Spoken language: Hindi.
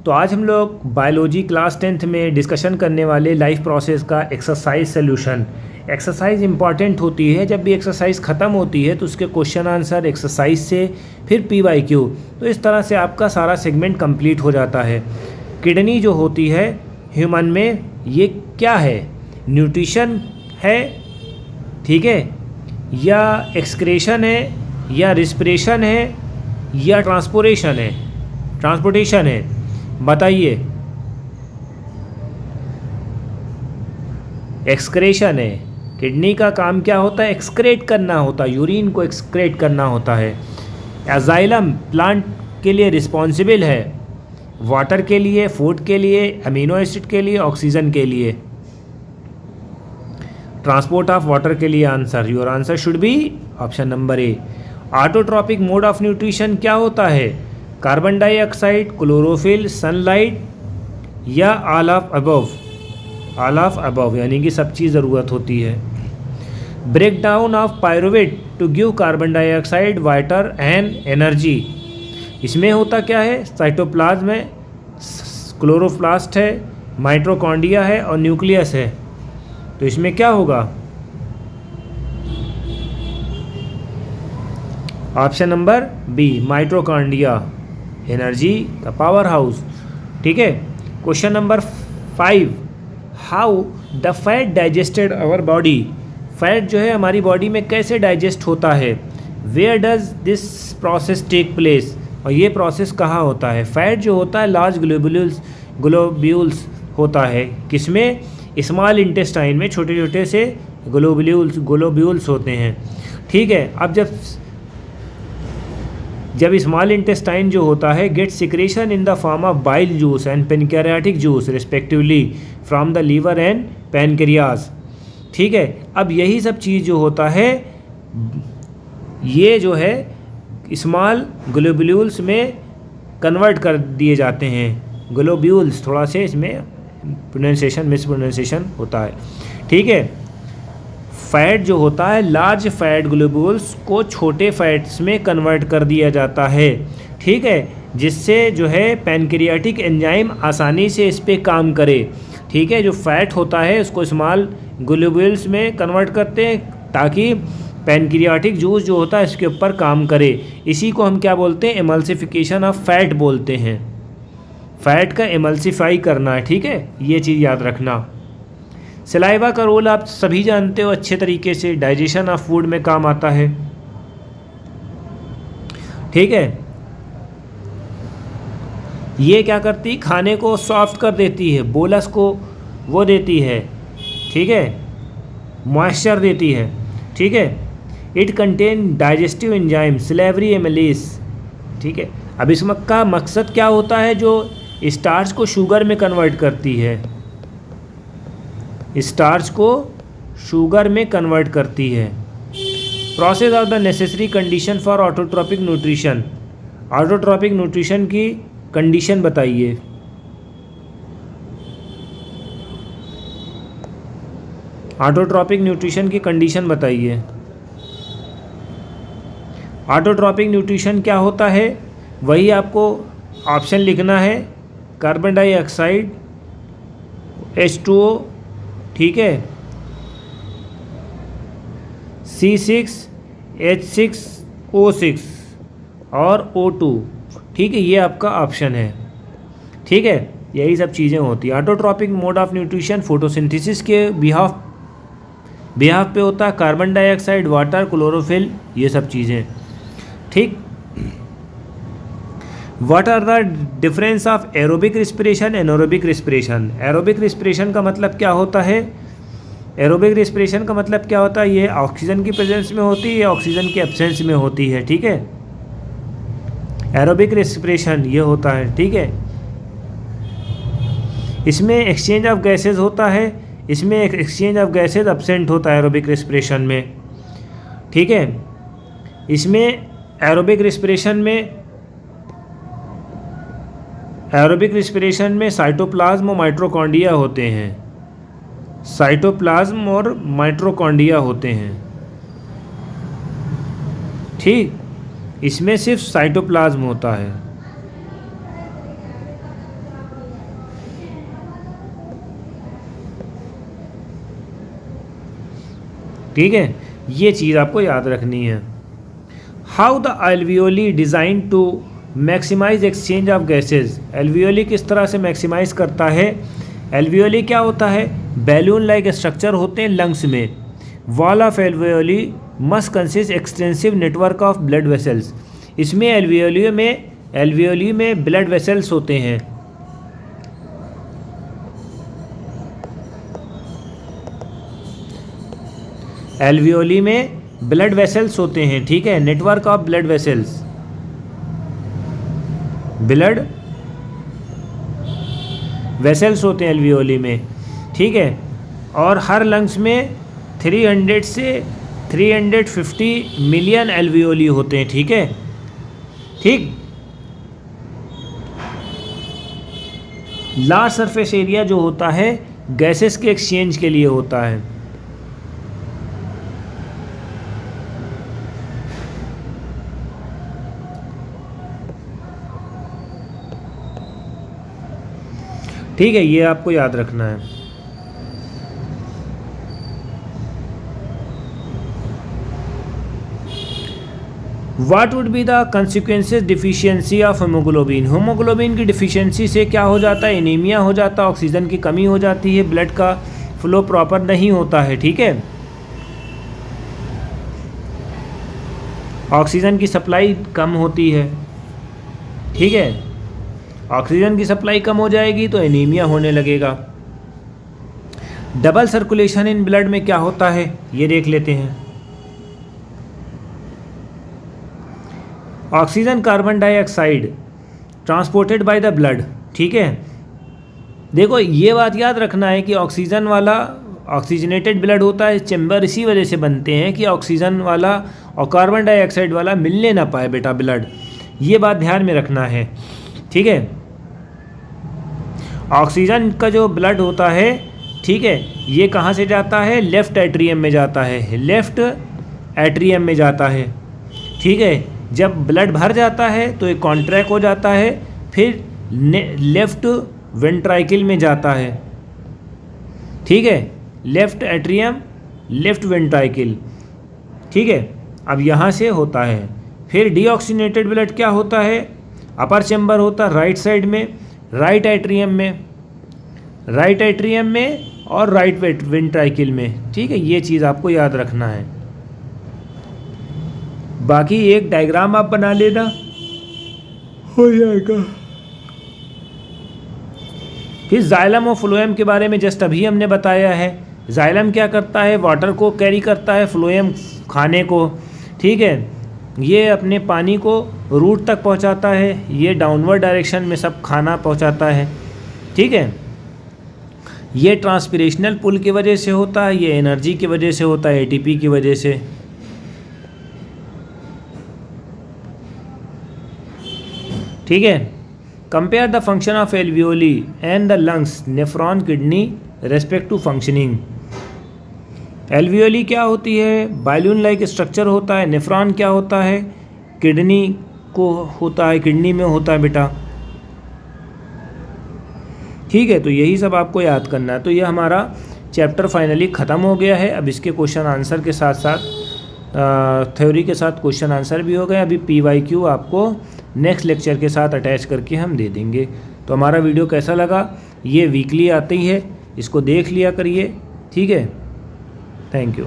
तो आज हम लोग बायोलॉजी क्लास 10th में डिस्कशन करने वाले लाइफ प्रोसेस का एक्सरसाइज सॉल्यूशन। एक्सरसाइज इंपॉर्टेंट होती है, जब भी एक्सरसाइज ख़त्म होती है तो उसके क्वेश्चन आंसर एक्सरसाइज से फिर PYQ, तो इस तरह से आपका सारा सेगमेंट कंप्लीट हो जाता है। किडनी जो होती है ह्यूमन में, ये क्या है? न्यूट्रिशन है, ठीक है, या एक्सक्रेशन है, या रिस्पिरेशन है, या ट्रांसपोर्टेशन है, बताइए। एक्सक्रेशन है। किडनी का काम क्या होता है? एक्सक्रेट करना होता है, यूरिन को एक्सक्रेट करना होता है। एजाइलम प्लांट के लिए रिस्पॉन्सिबल है, वाटर के लिए, फूड के लिए, अमीनो एसिड के लिए, ऑक्सीजन के लिए। ट्रांसपोर्ट ऑफ वाटर के लिए answer, your answer should be option number A. Autotrophic mode of nutrition क्या होता है? कार्बन डाइऑक्साइड, क्लोरोफिल, सनलाइट, या all of above? All of above यानी कि सब चीज़ ज़रूरत होती है। Break down of pyruvate to give carbon dioxide, water and energy. इसमें होता क्या है? साइटोप्लाज्म में क्लोरोप्लास्ट है, माइटोकॉन्ड्रिया है और न्यूक्लियस है। तो इसमें क्या होगा? Option number B, mitochondria, energy का पावर हाउस। ठीक है। Question number 5, how the fat digested our body. Fat जो है हमारी बॉडी में कैसे डाइजेस्ट होता है? Where does this process take place. और ये प्रोसेस कहाँ होता है? फैट जो होता है लार्ज ग्लोब्यूल्स होता है, किसमें? स्मॉल इंटेस्टाइन में छोटे छोटे से ग्लोब्यूल्स होते हैं। ठीक है। अब जब स्मॉल इंटेस्टाइन जो होता है get secretion in the form of bile juice and pancreatic juice respectively from the liver and pancreas. ठीक है। अब यही सब चीज़ जो होता है, ये जो है स्मॉल ग्लोब्यूल्स में कन्वर्ट कर दिए जाते हैं। ग्लोब्यूल्स, थोड़ा से इसमें प्रोनाउंसिएशन मिसप्रोनाउंसिएशन होता है। ठीक है। फैट जो होता है लार्ज फैट ग्लोब्यूल्स को छोटे फैट्स में कन्वर्ट कर दिया जाता है। ठीक है। जिससे जो है पैनक्रियाटिक एंजाइम आसानी से इस पर काम करे। ठीक है। जो फैट होता है उसको स्मॉल ग्लोब्यूल्स में कन्वर्ट करते हैं ताकि पैनक्रियाटिक जूस जो होता है इसके ऊपर काम करे। इसी को हम क्या बोलते हैं? एमल्सिफिकेशन ऑफ फैट बोलते हैं। फैट का एमल्सिफाई करना है। ठीक है। ये चीज़ याद रखना। सलाइवा का रोल आप सभी जानते हो अच्छे तरीके से, डाइजेशन ऑफ फूड में काम आता है। ठीक है। ये क्या करती? खाने को सॉफ्ट कर देती है, बोलस को वो देती है। ठीक है। मॉइस्चर देती है। ठीक है। It contain digestive enzyme salivary amylase. ठीक है। अब इसका मकसद क्या होता है? जो स्टार्च को शुगर में कन्वर्ट करती है, स्टार्च को शुगर में कन्वर्ट करती है। Process of the necessary condition for autotrophic nutrition. Autotrophic nutrition की कंडीशन बताइए। ऑटोट्रॉपिक न्यूट्रिशन की कंडीशन बताइए। ऑटोट्रॉपिक न्यूट्रिशन क्या होता है? वही आपको ऑप्शन लिखना है। कार्बन डाइऑक्साइड, H2O, ठीक है, C6H6O6 और O2। ठीक है। ये आपका ऑप्शन है। ठीक है। यही सब चीज़ें होती हैं। Autotrophic mode of nutrition photosynthesis के बिहाफ पे होता है। कार्बन डाइऑक्साइड, वाटर, क्लोरोफिल, ये सब चीज़ें। ठीक। What are the difference of aerobic respiration, anaerobic respiration. Aerobic respiration का मतलब क्या होता है? एरोबिक रिस्पिरेशन का मतलब क्या होता है? ये ऑक्सीजन की प्रेजेंस में होती है या ऑक्सीजन की एब्सेंस में होती है। ठीक है। एरोबिक रिस्पिरेशन ये होता है। ठीक है। इसमें एक्सचेंज ऑफ गैसेज होता है, इसमें एक्सचेंज ऑफ गैसेज एब्सेंट होता है एरोबिक रिस्पिरेशन में। ठीक है। इसमें एरोबिक रिस्पिरेशन में साइटोप्लाज्म और माइटोकॉन्ड्रिया होते हैं। साइटोप्लाज्म और माइटोकॉन्ड्रिया होते हैं। ठीक। इसमें सिर्फ साइटोप्लाज्म होता है। ठीक है, ये चीज़ आपको याद रखनी है। How the alveoli design to maximise exchange of gases. Alveoli किस तरह से मैक्सिमाइज करता है? एल्वियोली क्या होता है? बैलून लाइक स्ट्रक्चर होते हैं लंग्स में। Wall of alveoli must consist extensive network of blood vessels. इसमें एल्वियोली में ब्लड वेसल्स होते हैं। एल्वियोली में ब्लड वेसल्स होते हैं, ठीक है, network of blood vessels, blood vessels होते हैं एल्वियोली में, ठीक है। और हर लंग्स में 300 से 350 मिलियन एल्वियोली होते हैं, ठीक है, ठीक। लार्ज सरफेस एरिया जो होता है गैसेस के एक्सचेंज के लिए होता है। ठीक है, ये आपको याद रखना है। What would be the consequences deficiency of haemoglobin. Haemoglobin की डिफिशियंसी से क्या हो जाता है? एनीमिया हो जाता है, ऑक्सीजन की कमी हो जाती है, ब्लड का फ्लो प्रॉपर नहीं होता है, ठीक है। ऑक्सीजन की सप्लाई कम होती है, ठीक है। ऑक्सीजन की सप्लाई कम हो जाएगी तो एनीमिया होने लगेगा। डबल सर्कुलेशन इन ब्लड में क्या होता है ये देख लेते हैं। Oxygen carbon dioxide transported by the blood, ठीक है। देखो ये बात याद रखना है कि ऑक्सीजन वाला ऑक्सीजनेटेड ब्लड होता है, चैम्बर इसी वजह से बनते हैं कि ऑक्सीजन वाला और कार्बन डाइऑक्साइड वाला मिलने ना पाए बेटा ब्लड, ये बात ध्यान में रखना है, ठीक है। ऑक्सीजन का जो ब्लड होता है, ठीक है, ये कहाँ से जाता है? लेफ़्ट एट्रियम में जाता है, लेफ़्ट एट्रियम में जाता है, ठीक है। जब ब्लड भर जाता है तो एक कॉन्ट्रैक्ट हो जाता है, फिर लेफ़्ट वेंट्राइकल में जाता है, ठीक है, लेफ़्ट एट्रियम लेफ़्ट वेंट्राइकल, ठीक है। अब यहाँ से होता है, फिर डीऑक्सीनेटेड ब्लड क्या होता है? अपर चैम्बर होता है राइट साइड में, राइट एट्रियम में और राइट वेंट्राइकल में, ठीक है। ये चीज़ आपको याद रखना है। बाकी एक डायग्राम आप बना लेना, हो जाएगा। फिर जाइलम और फ्लोएम के बारे में जस्ट अभी हमने बताया है। जाइलम क्या करता है? वाटर को कैरी करता है, फ्लोएम खाने को, ठीक है। ये अपने पानी को रूट तक पहुंचाता है, ये डाउनवर्ड डायरेक्शन में सब खाना पहुंचाता है, ठीक है। ये ट्रांसपिरेशनल पुल की वजह से होता है, ये एनर्जी की वजह से होता है, एटीपी की वजह से, ठीक है। Compare the function of alveoli and the lungs, nephron, kidney respect to functioning. Alveoli क्या होती है? बाइलून लाइक स्ट्रक्चर होता है। नेफ्रॉन क्या होता है? किडनी को होता है, किडनी में होता है बेटा, ठीक है। तो यही सब आपको याद करना है। तो ये हमारा चैप्टर फाइनली ख़त्म हो गया है। अब इसके क्वेश्चन आंसर के साथ साथ थ्योरी के साथ क्वेश्चन आंसर भी हो गए। अभी PYQ आपको नेक्स्ट लेक्चर के साथ अटैच करके हम दे देंगे। तो हमारा वीडियो कैसा लगा? ये वीकली आती है, इसको देख लिया करिए, ठीक है। Thank you.